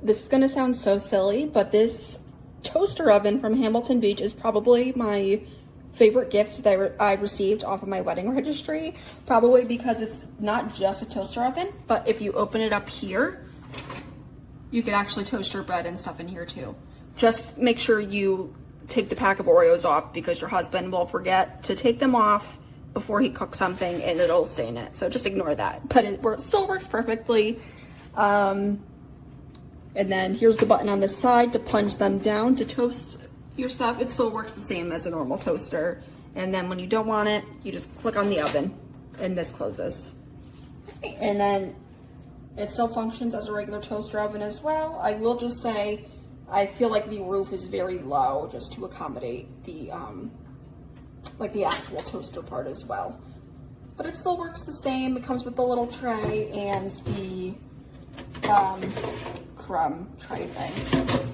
this is gonna sound so silly, but this toaster oven from Hamilton Beach is probably my favorite gift that I received off of my wedding registry. Probably because it's not just a toaster oven, but if you open it up here, you can actually toast your bread and stuff in here too. Just make sure you take the pack of Oreos off because your husband will forget to take them off before he cooks something and it'll stain it. So just ignore that. But it still works perfectly. And then here's the button on the side to plunge them down to toast your stuff. It still works the same as a normal toaster. And then when you don't want it, you just click on the oven and this closes. And then it still functions as a regular toaster oven as well. I will just say, I feel like the roof is very low just to accommodate the, like the actual toaster part as well. But it still works the same. It comes with the little tray and the crumb tray thing.